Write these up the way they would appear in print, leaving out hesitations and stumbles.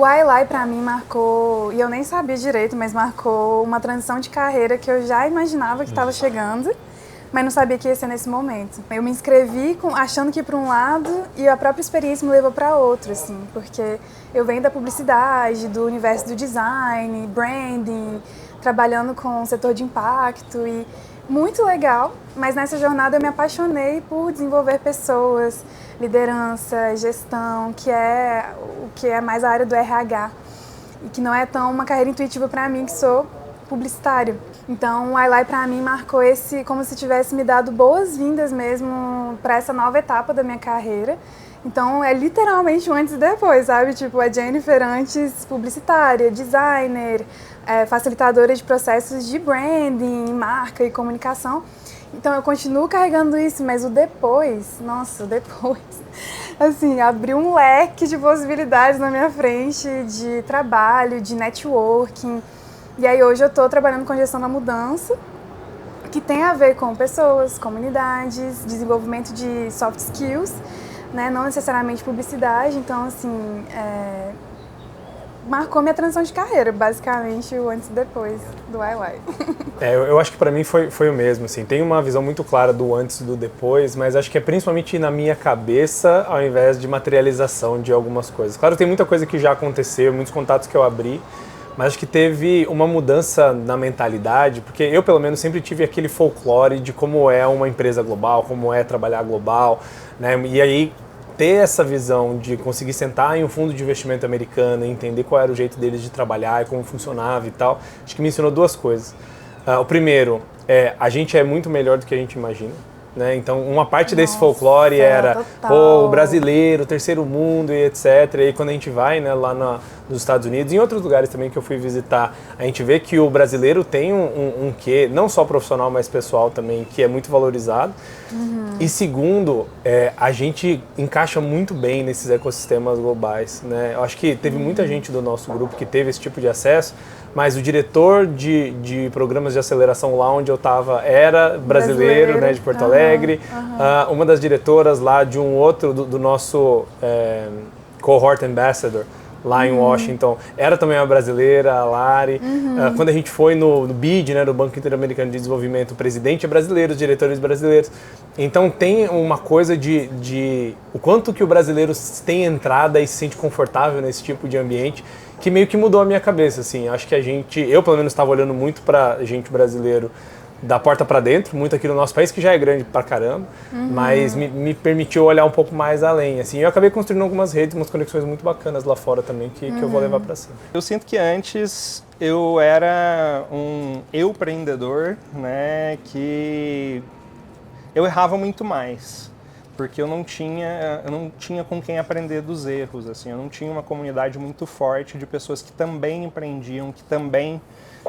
O iLai pra mim marcou, e eu nem sabia direito, mas marcou uma transição de carreira que eu já imaginava que estava chegando, mas não sabia que ia ser nesse momento. Eu me inscrevi achando que ia para um lado e a própria experiência me levou para outro, assim, porque eu venho da publicidade, do universo do design, branding, trabalhando com o setor de impacto e muito legal, mas nessa jornada eu me apaixonei por desenvolver pessoas, liderança, gestão, que é o que é mais a área do RH e que não é tão uma carreira intuitiva para mim, que sou publicitário. Então o iLai para mim marcou como se tivesse me dado boas-vindas mesmo para essa nova etapa da minha carreira. Então é literalmente um antes e depois, sabe? Tipo, a Jennifer antes publicitária, designer, facilitadora de processos de branding, marca e comunicação. Então eu continuo carregando isso, mas o depois, nossa, o depois, assim, abriu um leque de possibilidades na minha frente de trabalho, de networking. E aí hoje eu estou trabalhando com gestão da mudança, que tem a ver com pessoas, comunidades, desenvolvimento de soft skills, né? Não necessariamente publicidade. Então, assim, marcou minha transição de carreira, basicamente, o antes e depois do iLai. Eu acho que para mim foi o mesmo, assim. Tem uma visão muito clara do antes e do depois, mas acho que é principalmente na minha cabeça, ao invés de materialização de algumas coisas. Claro, tem muita coisa que já aconteceu, muitos contatos que eu abri, mas acho que teve uma mudança na mentalidade, porque eu, pelo menos, sempre tive aquele folclore de como é uma empresa global, como é trabalhar global, né? E aí, ter essa visão de conseguir sentar em um fundo de investimento americano e entender qual era o jeito deles de trabalhar e como funcionava e tal, acho que me ensinou duas coisas. O primeiro, a gente é muito melhor do que a gente imagina. Né? Então, uma parte desse folclore era o brasileiro, o terceiro mundo e etc. E aí, quando a gente vai, né, lá nos Estados Unidos e em outros lugares também que eu fui visitar, a gente vê que o brasileiro tem um quê, não só profissional, mas pessoal também, que é muito valorizado. Uhum. E segundo, a gente encaixa muito bem nesses ecossistemas globais. Né? Eu acho que teve muita gente do nosso grupo que teve esse tipo de acesso, mas o diretor de programas de aceleração lá onde eu estava era brasileiro, né, de Porto Alegre. Uma das diretoras lá de um outro, do nosso cohort ambassador, lá em Washington, era também uma brasileira, a Lari. Quando a gente foi no BID, né, do Banco Interamericano de Desenvolvimento, o presidente é brasileiro, os diretores brasileiros. Então tem uma coisa de o quanto que o brasileiro tem entrada e se sente confortável nesse tipo de ambiente, que meio que mudou a minha cabeça, assim. Acho que eu pelo menos estava olhando muito pra gente brasileiro da porta para dentro, muito aqui no nosso país, que já é grande pra caramba, mas me permitiu olhar um pouco mais além, assim. Eu acabei construindo algumas redes, umas conexões muito bacanas lá fora também, que eu vou levar pra cima. Eu sinto que antes eu era um empreendedor, né, que eu errava muito mais. Porque eu não tinha com quem aprender dos erros, assim, eu não tinha uma comunidade muito forte de pessoas que também empreendiam, que também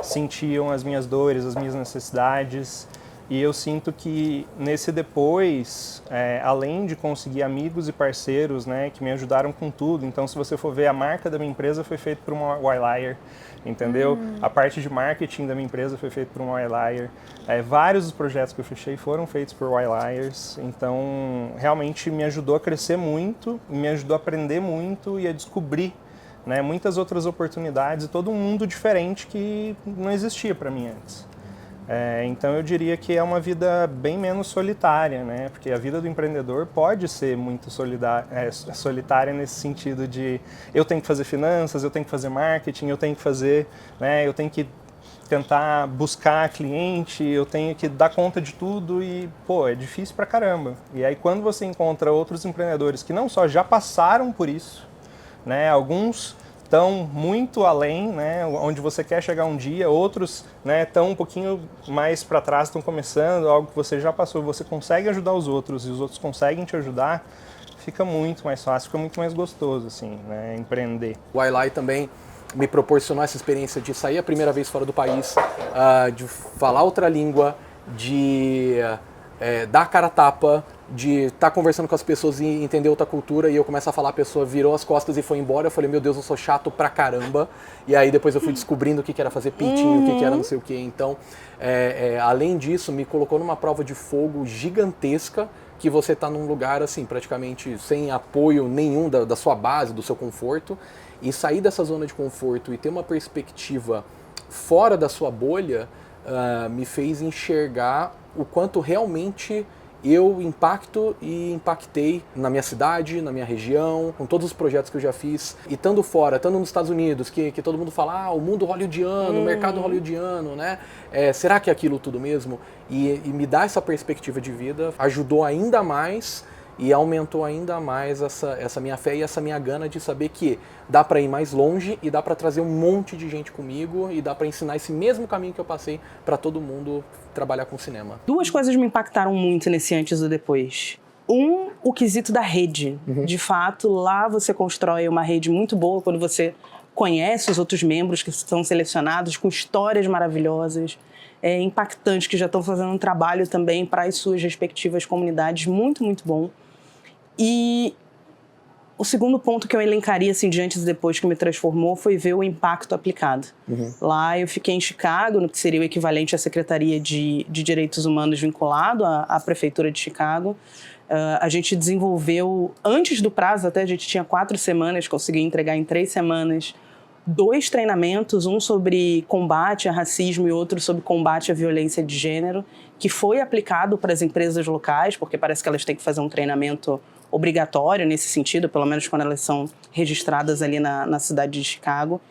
sentiam as minhas dores, as minhas necessidades. E eu sinto que nesse depois, além de conseguir amigos e parceiros, né, que me ajudaram com tudo, então se você for ver, a marca da minha empresa foi feita por uma iLai, entendeu? A parte de marketing da minha empresa foi feita por um iLai. Vários dos projetos que eu fechei foram feitos por iLaiers, então realmente me ajudou a crescer muito, me ajudou a aprender muito e a descobrir, né, muitas outras oportunidades e todo um mundo diferente que não existia para mim antes. Então eu diria que é uma vida bem menos solitária, né? Porque a vida do empreendedor pode ser muito solitária nesse sentido de eu tenho que fazer finanças, eu tenho que fazer marketing, eu tenho que fazer, né, eu tenho que tentar buscar cliente, eu tenho que dar conta de tudo e, pô, é difícil pra caramba. E aí quando você encontra outros empreendedores que não só já passaram por isso, né, alguns estão muito além, né, onde você quer chegar um dia, outros, né, estão um pouquinho mais para trás, estão começando, algo que você já passou, você consegue ajudar os outros e os outros conseguem te ajudar, fica muito mais fácil, fica muito mais gostoso, assim, né, empreender. O iLai também me proporcionou essa experiência de sair a primeira vez fora do país, de falar outra língua, de dar a cara a tapa, de estar conversando com as pessoas e entender outra cultura, e eu começo a falar, a pessoa virou as costas e foi embora, eu falei, meu Deus, eu sou chato pra caramba, e aí depois eu fui descobrindo o que era fazer pitching, o que era não sei o que, então, além disso, me colocou numa prova de fogo gigantesca, que você está num lugar assim, praticamente sem apoio nenhum da sua base, do seu conforto, e sair dessa zona de conforto e ter uma perspectiva fora da sua bolha me fez enxergar o quanto realmente eu impactei na minha cidade, na minha região, com todos os projetos que eu já fiz. E estando fora, estando nos Estados Unidos, que todo mundo fala, o mundo hollywoodiano, o mercado hollywoodiano, né? Será que é aquilo tudo mesmo? E me dar essa perspectiva de vida ajudou ainda mais e aumentou ainda mais essa minha fé e essa minha gana de saber que dá para ir mais longe e dá para trazer um monte de gente comigo e dá para ensinar esse mesmo caminho que eu passei para todo mundo trabalhar com cinema. 2 coisas me impactaram muito nesse antes e depois. O quesito da rede. De fato, lá você constrói uma rede muito boa quando você conhece os outros membros que são selecionados com histórias maravilhosas, impactantes, que já estão fazendo um trabalho também para as suas respectivas comunidades muito, muito bom. E o segundo ponto que eu elencaria assim, de antes e depois que me transformou foi ver o impacto aplicado. Lá eu fiquei em Chicago, no que seria o equivalente à Secretaria de Direitos Humanos vinculado à Prefeitura de Chicago. A gente desenvolveu, antes do prazo até, a gente tinha 4 semanas, consegui entregar em 3 semanas, 2 treinamentos, um sobre combate a racismo e outro sobre combate à violência de gênero, que foi aplicado para as empresas locais, porque parece que elas têm que fazer um treinamento obrigatório nesse sentido, pelo menos quando elas são registradas ali na cidade de Chicago,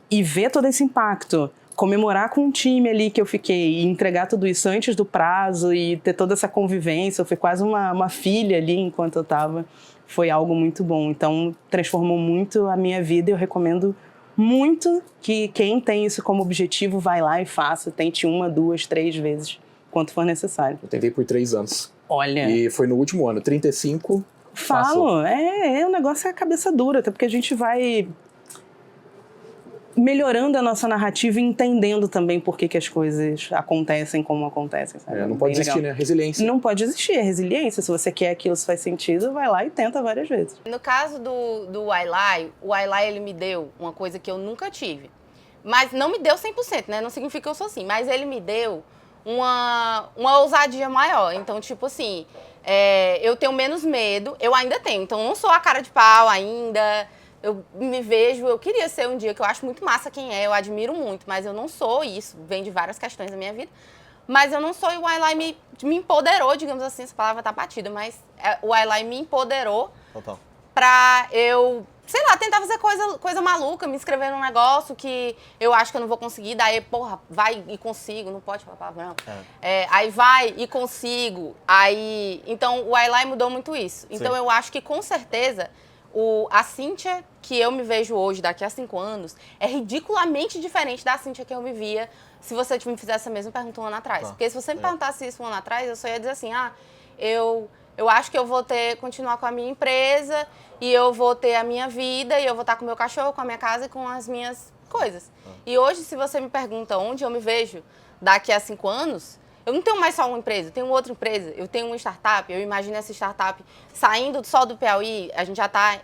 e ver todo esse impacto, comemorar com um time ali que eu fiquei, e entregar tudo isso antes do prazo e ter toda essa convivência, eu fui quase uma filha ali enquanto eu estava, foi algo muito bom. Então, transformou muito a minha vida e eu recomendo muito que quem tem isso como objetivo vai lá e faça, tente 1, 2, 3 vezes, quanto for necessário. Eu tentei por 3 anos. Olha... E foi no último ano, 35... Falo, o negócio é a cabeça dura, até porque a gente vai melhorando a nossa narrativa e entendendo também por que as coisas acontecem como acontecem. Sabe? Não pode existir, né? Resiliência. Não pode existir, é resiliência. Se você quer aquilo, se faz sentido, vai lá e tenta várias vezes. No caso do Wailai, o Wailai ele me deu uma coisa que eu nunca tive. Mas não me deu 100%, né? Não significa que eu sou assim. Mas ele me deu uma ousadia maior. Então, tipo assim... eu tenho menos medo, eu ainda tenho, então eu não sou a cara de pau ainda, eu me vejo, eu queria ser um dia, que eu acho muito massa quem eu admiro muito, mas eu não sou isso, vem de várias questões da minha vida, mas eu não sou, e o Wailai me empoderou, digamos assim, essa palavra tá batida, mas o Wailai me empoderou pra eu, sei lá, tentar fazer coisa maluca, me inscrever num negócio que eu acho que eu não vou conseguir, daí, porra, vai e consigo, não pode falar palavrão. Aí vai e consigo, aí... Então, o Wailai mudou muito isso. Então, eu acho que, com certeza, a Cíntia que eu me vejo hoje, daqui a 5 anos, é ridiculamente diferente da Cíntia que eu me via se você me fizesse essa mesma pergunta 1 ano atrás. Porque se você me perguntasse isso 1 ano atrás, eu só ia dizer assim, eu acho que eu vou continuar com a minha empresa e eu vou ter a minha vida e eu vou estar com o meu cachorro, com a minha casa e com as minhas coisas. E hoje, se você me pergunta onde eu me vejo daqui a 5 anos, eu não tenho mais só uma empresa, eu tenho outra empresa, eu tenho uma startup, eu imagino essa startup saindo só do Piauí, a gente já está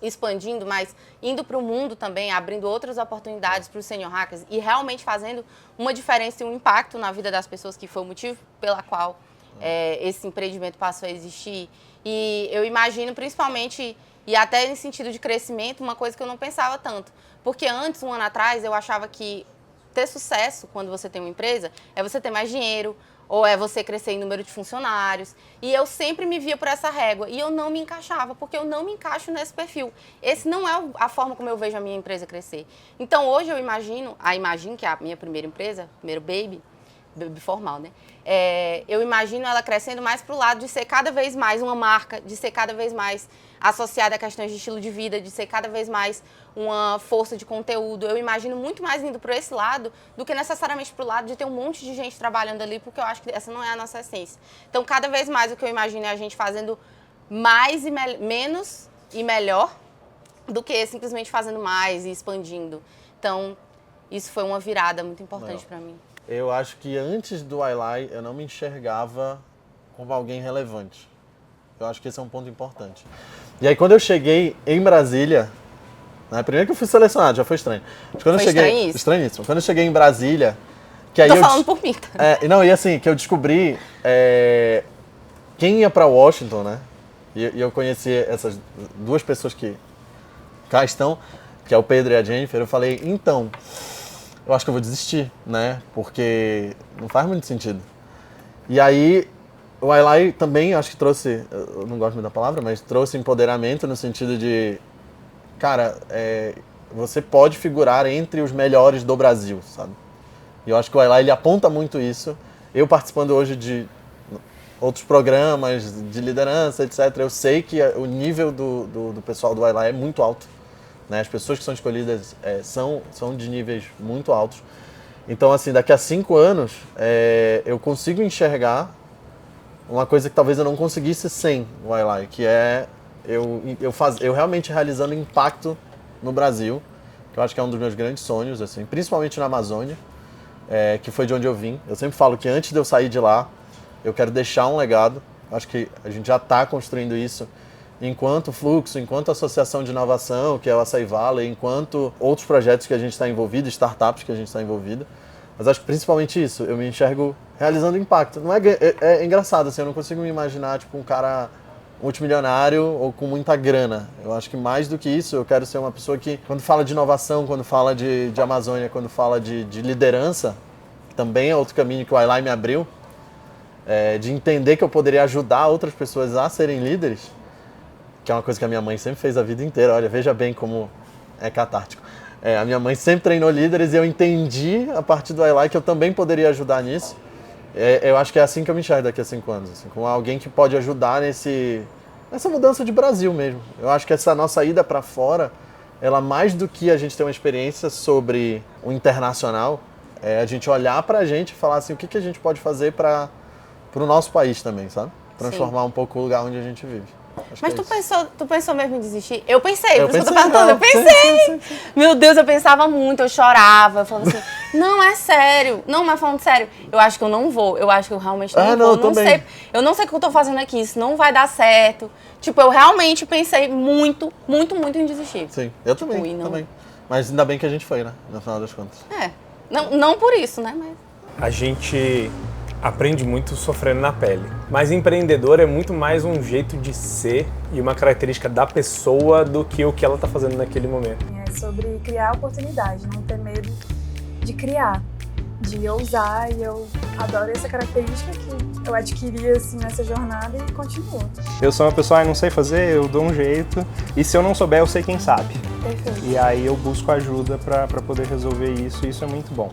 expandindo, mas indo para o mundo também, abrindo outras oportunidades para os senior hackers e realmente fazendo uma diferença e um impacto na vida das pessoas, que foi o motivo pela qual esse empreendimento passou a existir. E eu imagino, principalmente, e até em sentido de crescimento, uma coisa que eu não pensava tanto. Porque antes, 1 ano atrás, eu achava que ter sucesso quando você tem uma empresa é você ter mais dinheiro, ou é você crescer em número de funcionários. E eu sempre me via por essa régua. E eu não me encaixava, porque eu não me encaixo nesse perfil. Esse não é a forma como eu vejo a minha empresa crescer. Então, hoje eu imagino, que é a minha primeira empresa, primeiro baby formal, né? Eu imagino ela crescendo mais para o lado de ser cada vez mais uma marca, de ser cada vez mais associada a questões de estilo de vida, de ser cada vez mais uma força de conteúdo. Eu imagino muito mais indo para esse lado do que necessariamente para o lado de ter um monte de gente trabalhando ali, porque eu acho que essa não é a nossa essência. Então, cada vez mais o que eu imagino é a gente fazendo mais e menos e melhor do que simplesmente fazendo mais e expandindo. Então, isso foi uma virada muito importante para mim. Eu acho que antes do Wailai eu não me enxergava como alguém relevante. Eu acho que esse é um ponto importante. E aí quando eu cheguei em Brasília, né, primeiro que eu fui selecionado, já foi estranho. Mas quando eu cheguei, estranhíssimo. Quando eu cheguei em Brasília, que aí Tô falando por mim. Não, e assim, que eu descobri quem ia para Washington, né? E eu conheci essas duas pessoas que cá estão, que é o Pedro e a Jennifer. Eu falei, então, eu acho que eu vou desistir, né? Porque não faz muito sentido. E aí, o iLai também, acho que trouxe, eu não gosto muito da palavra, mas trouxe empoderamento no sentido de, cara, você pode figurar entre os melhores do Brasil, sabe? E eu acho que o iLai, ele aponta muito isso. Eu participando hoje de outros programas de liderança, etc., eu sei que o nível do pessoal do iLai é muito alto, né? As pessoas que são escolhidas são de níveis muito altos. Então, assim, daqui a 5 anos, eu consigo enxergar uma coisa que talvez eu não conseguisse sem o iLai, que é eu realmente realizando impacto no Brasil, que eu acho que é um dos meus grandes sonhos, assim, principalmente na Amazônia, que foi de onde eu vim. Eu sempre falo que antes de eu sair de lá, eu quero deixar um legado. Acho que a gente já está construindo isso enquanto Fluxo, enquanto Associação de Inovação, que é o Açaí Valley, enquanto outros projetos que a gente está envolvido, startups que a gente está envolvido. Mas acho que principalmente isso, eu me enxergo realizando impacto. Não é engraçado, assim, eu não consigo me imaginar tipo um cara multimilionário ou com muita grana. Eu acho que mais do que isso, eu quero ser uma pessoa que, quando fala de inovação, quando fala de Amazônia, quando fala de liderança, que também é outro caminho que o iLai me abriu, de entender que eu poderia ajudar outras pessoas a serem líderes, que é uma coisa que a minha mãe sempre fez a vida inteira. Olha, veja bem como é catártico. A minha mãe sempre treinou líderes e eu entendi, a partir do iLai, que eu também poderia ajudar nisso. Eu acho que é assim que eu me enxergo daqui a 5 anos, assim, como alguém que pode ajudar nessa mudança de Brasil mesmo. Eu acho que essa nossa ida para fora, ela mais do que a gente ter uma experiência sobre o internacional, a gente olhar pra gente e falar assim, o que a gente pode fazer para o nosso país também, sabe? Transformar um pouco o lugar onde a gente vive. Mas tu pensou mesmo em desistir? Eu pensei, por isso que eu tô perguntando, eu pensei. Sim. Meu Deus, eu pensava muito, eu chorava, eu falava assim, não, é sério, não, mas falando sério, eu acho que eu não vou, eu acho que eu realmente não vou, não sei, eu não sei o que eu tô fazendo aqui, isso não vai dar certo. Tipo, eu realmente pensei muito, muito, muito em desistir. Sim, eu também, também. Mas ainda bem que a gente foi, né, no final das contas. Não por isso, né, mas... A gente aprende muito sofrendo na pele. Mas empreendedor é muito mais um jeito de ser e uma característica da pessoa do que o que ela está fazendo naquele momento. É sobre criar oportunidade, não ter medo de criar, de ousar, e eu adoro essa característica que eu adquiri assim nessa jornada e continuo. Eu sou uma pessoa, não sei fazer, eu dou um jeito, e se eu não souber, eu sei quem sabe. Perfeito. E aí eu busco ajuda para poder resolver isso, e isso é muito bom.